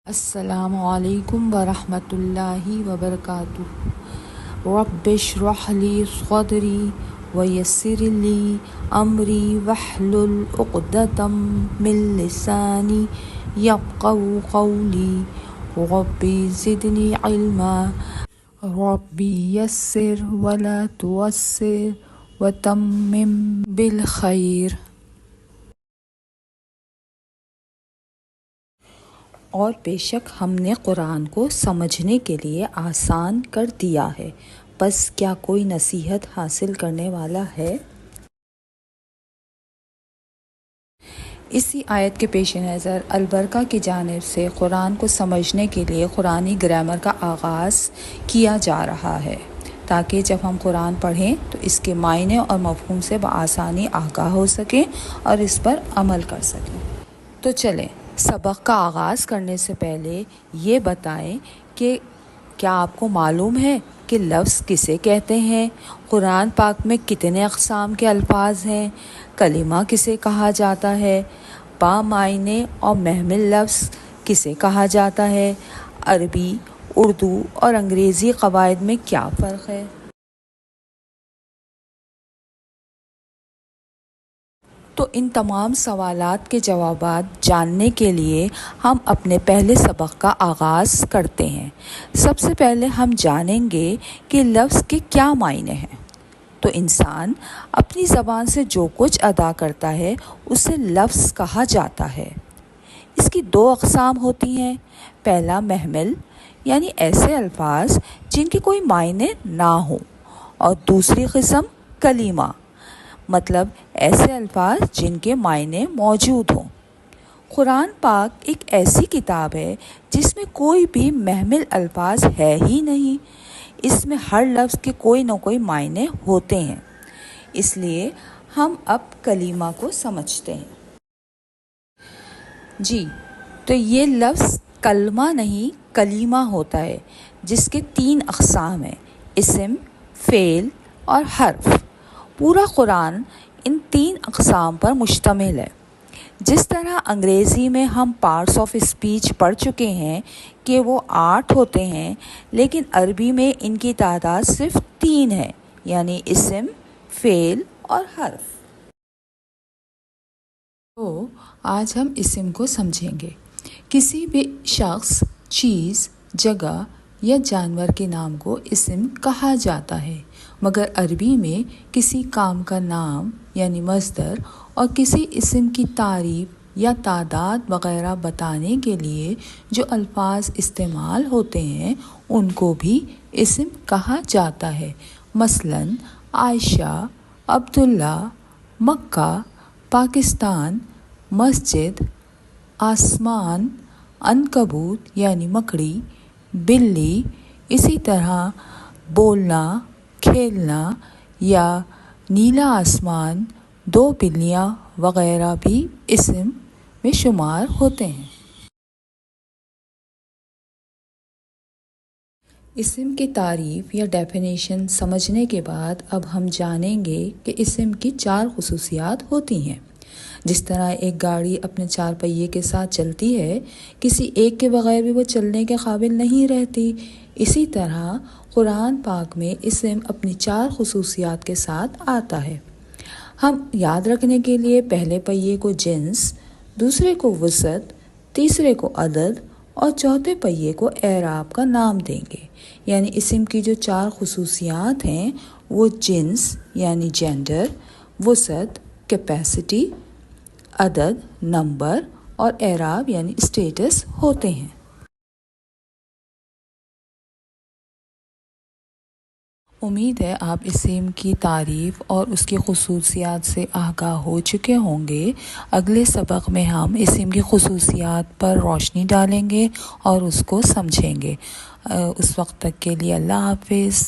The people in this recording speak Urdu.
السلام علیکم ورحمۃ اللہ وبرکاتہ۔ رب اشرح لی صدری ویسر لی امری واحلل عقدۃ من لسانی یفقہوا قولی۔ رب زدنی علما، رب یسر ولا تعسر وتمم بالخیر۔ اور بے شک ہم نے قرآن کو سمجھنے کے لیے آسان کر دیا ہے، بس کیا کوئی نصیحت حاصل کرنے والا ہے؟ اسی آیت کے پیش نظر البرقہ کی جانب سے قرآن کو سمجھنے کے لیے قرآنی گرامر کا آغاز کیا جا رہا ہے، تاکہ جب ہم قرآن پڑھیں تو اس کے معنی اور مفہوم سے بآسانی آگاہ ہو سکیں اور اس پر عمل کر سکیں۔ تو چلیں سبق کا آغاز کرنے سے پہلے یہ بتائیں کہ کیا آپ کو معلوم ہے کہ لفظ کسے کہتے ہیں؟ قرآن پاک میں کتنے اقسام کے الفاظ ہیں؟ کلمہ کسے کہا جاتا ہے؟ با معنی اور محمل لفظ کسے کہا جاتا ہے؟ عربی، اردو اور انگریزی قواعد میں کیا فرق ہے؟ تو ان تمام سوالات کے جوابات جاننے کے لیے ہم اپنے پہلے سبق کا آغاز کرتے ہیں۔ سب سے پہلے ہم جانیں گے کہ لفظ کے کیا معنی ہیں۔ تو انسان اپنی زبان سے جو کچھ ادا کرتا ہے اسے لفظ کہا جاتا ہے۔ اس کی دو اقسام ہوتی ہیں۔ پہلا محمل، یعنی ایسے الفاظ جن کے کوئی معنی نہ ہو، اور دوسری قسم کلمہ، مطلب ایسے الفاظ جن کے معنی موجود ہوں۔ قرآن پاک ایک ایسی کتاب ہے جس میں کوئی بھی محمل الفاظ ہے ہی نہیں۔ اس میں ہر لفظ کے کوئی نہ کوئی معنی ہوتے ہیں۔ اس لیے ہم اب کلمہ کو سمجھتے ہیں۔ جی، تو یہ لفظ کلمہ نہیں کلیمہ ہوتا ہے، جس کے 3 اقسام ہیں: اسم، فعل اور حرف۔ پورا قرآن ان 3 اقسام پر مشتمل ہے۔ جس طرح انگریزی میں ہم پارٹس آف اسپیچ پڑھ چکے ہیں کہ وہ 8 ہوتے ہیں، لیکن عربی میں ان کی تعداد صرف 3 ہے، یعنی اسم، فعل اور حرف۔ تو آج ہم اسم کو سمجھیں گے۔ کسی بھی شخص، چیز، جگہ یا جانور کے نام کو اسم کہا جاتا ہے، مگر عربی میں کسی کام کا نام یعنی مصدر اور کسی اسم کی تعریف یا تعداد وغیرہ بتانے کے لیے جو الفاظ استعمال ہوتے ہیں ان کو بھی اسم کہا جاتا ہے۔ مثلاً عائشہ، عبداللہ، مکہ، پاکستان، مسجد، آسمان، عنکبوت یعنی مکڑی، بلی۔ اسی طرح بولنا، کھیلنا یا نیلا آسمان، 2 بلیاں وغیرہ بھی اسم میں شمار ہوتے ہیں۔ اسم کی تعریف یا ڈیفینیشن سمجھنے کے بعد اب ہم جانیں گے کہ اسم کی 4 خصوصیات ہوتی ہیں۔ جس طرح ایک گاڑی اپنے 4 پہیے کے ساتھ چلتی ہے، کسی ایک کے بغیر بھی وہ چلنے کے قابل نہیں رہتی، اسی طرح قرآن پاک میں اسم اپنی 4 خصوصیات کے ساتھ آتا ہے۔ ہم یاد رکھنے کے لیے پہلے پہیے کو جنس، دوسرے کو وسعت، تیسرے کو عدد اور چوتھے پہیے کو اعراب کا نام دیں گے۔ یعنی اسم کی جو 4 خصوصیات ہیں وہ جنس یعنی جینڈر، وسعت کیپیسٹی، عدد نمبر اور اعراب یعنی اسٹیٹس ہوتے ہیں۔ امید ہے آپ اسم کی تعریف اور اس کی خصوصیات سے آگاہ ہو چکے ہوں گے۔ اگلے سبق میں ہم اسم کی خصوصیات پر روشنی ڈالیں گے اور اس کو سمجھیں گے۔ اس وقت تک کے لیے اللہ حافظ۔